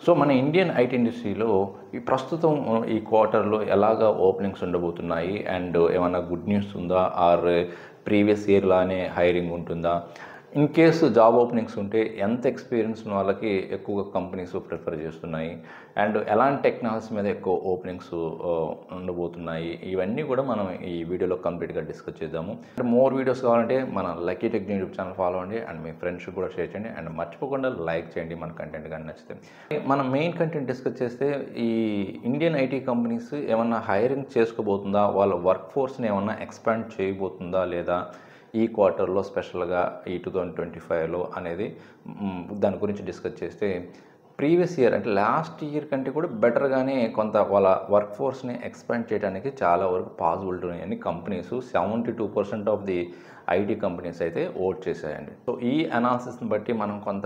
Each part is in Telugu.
సో మన ఇండియన్ ఐటీ ఇండస్ట్రీలో ఈ ప్రస్తుతం ఈ క్వార్టర్లో ఎలాగా ఓపెనింగ్స్ ఉండబోతున్నాయి అండ్ ఏమైనా గుడ్ న్యూస్ ఉందా ఆర్ ప్రీవియస్ ఇయర్ లానే హైరింగ్ ఉంటుందా? ఇన్ కేసు జాబ్ ఓపెనింగ్స్ ఉంటే ఎంత ఎక్స్పీరియన్స్ ఉన్న వాళ్ళకి ఎక్కువగా కంపెనీస్ ప్రిఫర్ చేస్తున్నాయి అండ్ ఎలాంటి టెక్నాలజీ మీద ఎక్కువ ఓపెనింగ్స్ ఉండబోతున్నాయి, ఇవన్నీ కూడా మనం ఈ వీడియోలో కంప్లీట్గా డిస్కస్ చేద్దాము. అండ్ మోర్ వీడియోస్ కావాలంటే మన lucky tech YouTube channel follow అవ్వండి అండ్ మీ ఫ్రెండ్స్ కూడా షేర్ చేయండి అండ్ మర్చిపోకుండా లైక్ చేయండి మన కంటెంట్ కానీ నచ్చితే. మనం మెయిన్ కంటెంట్ డిస్కస్ చేస్తే ఈ ఇండియన్ ఐటీ కంపెనీస్ ఏమన్నా హైరింగ్ చేసుకోబోతుందా, వాళ్ళ వర్క్ ఫోర్స్ని ఏమన్నా ఎక్స్పాండ్ చేయబోతుందా లేదా ఈ క్వార్టర్లో స్పెషల్గా ఈ 2025లో అనేది దాని గురించి డిస్కస్ చేస్తే, ప్రీవియస్ ఇయర్ అంటే లాస్ట్ ఇయర్ కంటే కూడా బెటర్గానే కొంత వాళ్ళ వర్క్ ఫోర్స్ని ఎక్స్పాండ్ చేయడానికి చాలా వరకు పాసిబిలిటీ ఉన్నాయని companies 72% of the IT companies అయితే ఓట్ చేశాయండి. సో ఈ అనాలిసిస్ని బట్టి మనం కొంత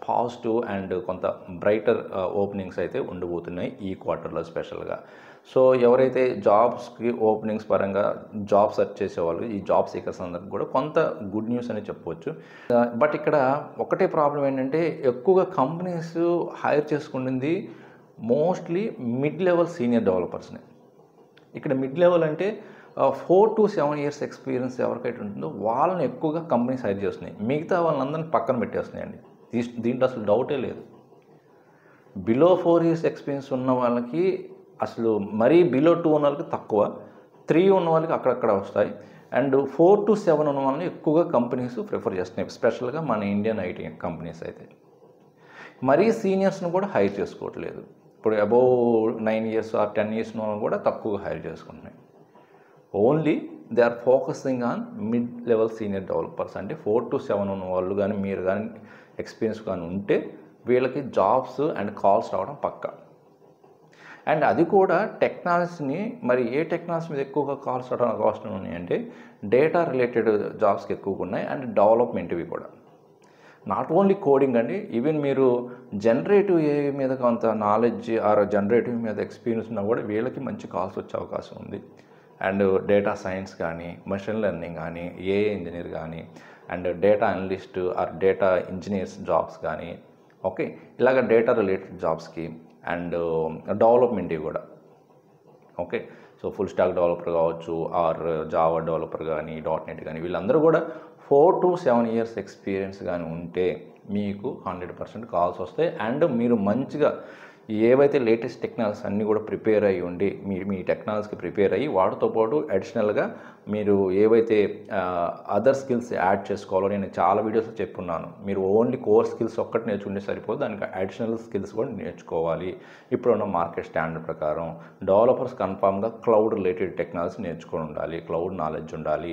పాజిటివ్ అండ్ కొంత బ్రైటర్ ఓపెనింగ్స్ అయితే ఉండబోతున్నాయి ఈ క్వార్టర్లో స్పెషల్గా. సో ఎవరైతే జాబ్స్కి ఓపెనింగ్స్ పరంగా జాబ్ సెర్చ్ చేసేవాళ్ళు, ఈ జాబ్ సీకర్స్ అందరికి కూడా కొంత గుడ్ న్యూస్ అని చెప్పవచ్చు. బట్ ఇక్కడ ఒకటే ప్రాబ్లం ఏంటంటే, ఎక్కువగా కంపెనీస్ హైర్ చేసుకుంటుంది మోస్ట్లీ మిడ్ లెవెల్ సీనియర్ డెవలపర్స్ని. ఇక్కడ మిడ్ లెవెల్ అంటే 4 to 7 years ఎక్స్పీరియన్స్ ఎవరికైతే ఉంటుందో వాళ్ళని ఎక్కువగా కంపెనీస్ హైర్ చేస్తున్నాయి. మిగతా వాళ్ళందరినీ పక్కన పెట్టేస్తున్నాయండి. దీంట్లో అసలు డౌటే లేదు. బిలో 4 years ఎక్స్పీరియన్స్ ఉన్న వాళ్ళకి అసలు మరీ బిలో 2 ఉన్న వాళ్ళకి తక్కువ, 3 ఉన్న వాళ్ళకి అక్కడక్కడ వస్తాయి అండ్ 4 to 7 ఉన్న వాళ్ళని ఎక్కువగా కంపెనీస్ ప్రిఫర్ చేస్తున్నాయి, స్పెషల్గా మన ఇండియన్ ఐటీ కంపెనీస్ అయితే. మరీ సీనియర్స్ని కూడా హైర్ చేసుకోవట్లేదు. ఇప్పుడు అబోవ్ 9 years ఆర్ 10 years ఉన్న వాళ్ళని కూడా తక్కువగా హైర్ చేసుకుంటున్నాయి. Only they are focusing on mid level senior developers. అంటే 4 to 7 ఉన్న వాళ్ళు కానీ మీరు కానీ ఎక్స్పీరియన్స్ కానీ ఉంటే వీళ్ళకి జాబ్స్ అండ్ కాల్స్ రావడం పక్కా. అండ్ అది కూడా టెక్నాలజీని, మరి ఏ టెక్నాలజీ మీద ఎక్కువగా కాల్స్ రావడానికి అవసరం ఉన్నాయంటే డేటా రిలేటెడ్ జాబ్స్కి ఎక్కువగా ఉన్నాయి అండ్ డెవలప్మెంట్వి కూడా. నాట్ ఓన్లీ కోడింగ్ అండి, ఈవెన్ మీరు జనరేటివ్ ఏఐ మీద కొంత నాలెడ్జ్ ఆర్ జనరేటివ్ మీద ఎక్స్పీరియన్స్ ఉన్నా కూడా వీళ్ళకి మంచి కాల్స్ వచ్చే అవకాశం ఉంది. అండ్ డేటా సైన్స్ కానీ, మెషిన్ లెర్నింగ్ కానీ, ఏఐ ఇంజనీర్ కానీ and data analyst or data engineers jobs కానీ, ఓకే, ఇలాగ డేటా రిలేటెడ్ జాబ్స్కి అండ్ డెవలప్మెంట్ కూడా. Okay, so full stack developer కావచ్చు ఆర్ జావా డెవలపర్ కానీ, .NET కానీ, వీళ్ళందరూ కూడా 4 to 7 years ఎక్స్పీరియన్స్ కానీ ఉంటే మీకు 100% కాల్స్ వస్తాయి. అండ్ మీరు మంచిగా ఏవైతే లేటెస్ట్ టెక్నాలజీస్ అన్నీ కూడా ప్రిపేర్ అయ్యి ఉండి మీ టెక్నాలజీకి ప్రిపేర్ అయ్యి వాటితో పాటు అడిషనల్గా మీరు ఏవైతే అదర్ స్కిల్స్ యాడ్ చేసుకోవాలో నేను చాలా వీడియోస్లో చెప్పున్నాను. మీరు ఓన్లీ కోర్ స్కిల్స్ ఒక్కటి నేర్చుకుంటే సరిపోదు, దానికి అడిషనల్ స్కిల్స్ కూడా నేర్చుకోవాలి. ఇప్పుడున్న మార్కెట్ స్టాండర్డ్ ప్రకారం డెవలపర్స్ కన్ఫామ్గా క్లౌడ్ రిలేటెడ్ టెక్నాలజీ నేర్చుకొని ఉండాలి, క్లౌడ్ నాలెడ్జ్ ఉండాలి.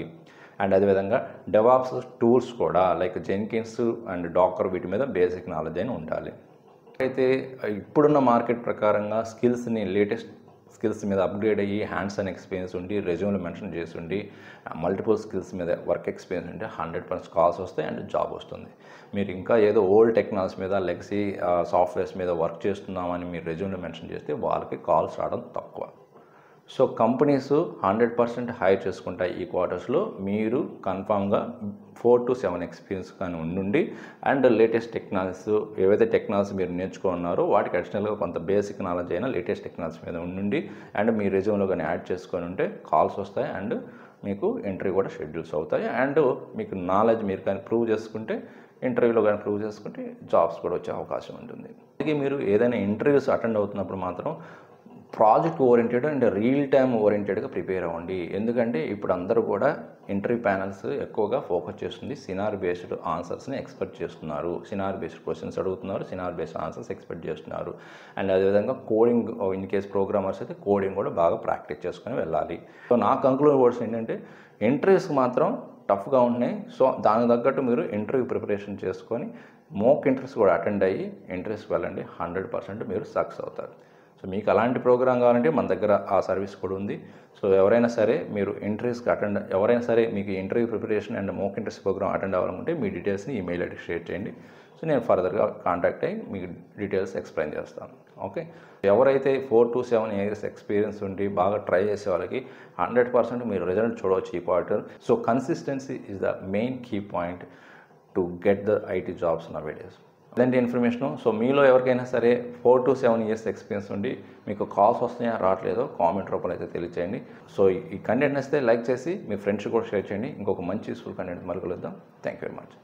అండ్ అదేవిధంగా డెవాప్స్ టూల్స్ కూడా లైక్ జెన్కిన్స్ అండ్ డాకర్ వీటి మీద బేసిక్ నాలెడ్జ్ అయినా ఉండాలి. అయితే ఇప్పుడున్న మార్కెట్ ప్రకారంగా స్కిల్స్ని లేటెస్ట్ స్కిల్స్ మీద అప్గ్రేడ్ అయ్యి హ్యాండ్స్ ఆన్ ఎక్స్పీరియన్స్ ఉండి రెజ్యూమ్లో మెన్షన్ చేసి ఉండి మల్టిపుల్ స్కిల్స్ మీద వర్క్ ఎక్స్పీరియన్స్ ఉంటే 100% కాల్స్ వస్తాయి అండ్ జాబ్ వస్తుంది. మీరు ఇంకా ఏదో ఓల్డ్ టెక్నాలజీ మీద లెగసీ సాఫ్ట్వేర్స్ మీద వర్క్ చేస్తున్నామని మీరు రెజ్యూమ్లో మెన్షన్ చేస్తే వాళ్ళకి కాల్స్ రావడం తక్కువ. సో కంపెనీస్ 100% హైర్ చేసుకుంటాయి ఈ క్వార్టర్స్లో. మీరు కన్ఫామ్గా 4 to 7 ఎక్స్పీరియన్స్ కానీ ఉండి అండ్ లేటెస్ట్ టెక్నాలజీస్ ఏవైతే టెక్నాలజీ మీరు నేర్చుకున్నారో వాటికి అడిషనల్గా కొంత బేసిక్ నాలెడ్జ్ అయినా లేటెస్ట్ టెక్నాలజీ మీద ఉండి అండ్ మీ రెజ్యూమ్లో కానీ యాడ్ చేసుకొని ఉంటే కాల్స్ వస్తాయి అండ్ మీకు ఇంటర్వ్యూ కూడా షెడ్యూల్స్ అవుతాయి. అండ్ మీకు నాలెడ్జ్ మీరు కానీ ప్రూవ్ చేసుకుంటే, ఇంటర్వ్యూలో కానీ ప్రూవ్ చేసుకుంటే జాబ్స్ కూడా వచ్చే అవకాశం ఉంటుంది. అలాగే మీరు ఏదైనా ఇంటర్వ్యూస్ అటెండ్ అవుతున్నప్పుడు మాత్రం project oriented and real time ఓరియంటెడ్గా ప్రిపేర్ అవ్వండి. ఎందుకంటే ఇప్పుడు అందరూ కూడా ఇంటర్వ్యూ ప్యానల్స్ ఎక్కువగా ఫోకస్ చేస్తుంది సినార్ బేస్డ్ ఆన్సర్స్ని ఎక్స్పెక్ట్ చేస్తున్నారు, సినార్ బేస్డ్ క్వశ్చన్స్ అడుగుతున్నారు, సినార్ బేస్డ్ ఆన్సర్స్ ఎక్స్పెక్ట్ చేస్తున్నారు. అండ్ అదేవిధంగా కోడింగ్, ఇన్ కేస్ ప్రోగ్రామర్స్ అయితే కోడింగ్ కూడా బాగా ప్రాక్టీస్ చేసుకొని వెళ్ళాలి. సో నా కంక్లూడ్ వర్డ్స్ ఏంటంటే, ఇంటర్వ్యూస్కి మాత్రం టఫ్గా ఉన్నాయి. సో దానికి తగ్గట్టు మీరు ఇంటర్వ్యూ ప్రిపరేషన్ చేసుకొని మోక్ ఇంటర్వ్యూస్ కూడా అటెండ్ అయ్యి ఇంటర్వ్యూస్కి వెళ్ళండి. 100% మీరు సక్సెస్ అవుతారు. సో మీకు అలాంటి ప్రోగ్రామ్ కావాలంటే మన దగ్గర ఆ సర్వీస్ కూడా ఉంది. సో ఎవరైనా సరే మీరు ఇంటర్వ్యూస్కి ఎవరైనా సరే మీకు interview preparation and mock interviews program attend అవ్వాలనుకుంటే మీ డీటెయిల్స్ని ఈమెయిల్ ఐడికి షేర్ చేయండి. సో నేను ఫర్దర్గా కాంటాక్ట్ అయ్యి మీకు డీటెయిల్స్ ఎక్స్ప్లెయిన్ చేస్తాను. ఓకే, ఎవరైతే 4 to 7 years ఎక్స్పీరియన్స్ ఉండి బాగా ట్రై చేసే వాళ్ళకి 100% మీరు రిజల్ట్ చూడవచ్చు ఈ quarter. So consistency is the main key point to get the IT jobs nowadays. ఇలాంటి ఇన్ఫర్మేషను. సో మీలో ఎవరికైనా సరే 4 to 7 ఇయర్స్ ఎక్స్పీరియన్స్ ఉండి మీకు కాల్స్ వస్తున్నాయా రావట్లేదో కామెంట్ రూపంలో అయితే తెలియచేయండి. సో ఈ కంటెంట్ నచ్చితే లైక్ చేసి మీ ఫ్రెండ్స్ కూడా షేర్ చేయండి. ఇంకొక మంచి యూస్ఫుల్ కంటెంట్ మళ్ళీ కలుద్దాం. Thank you very much.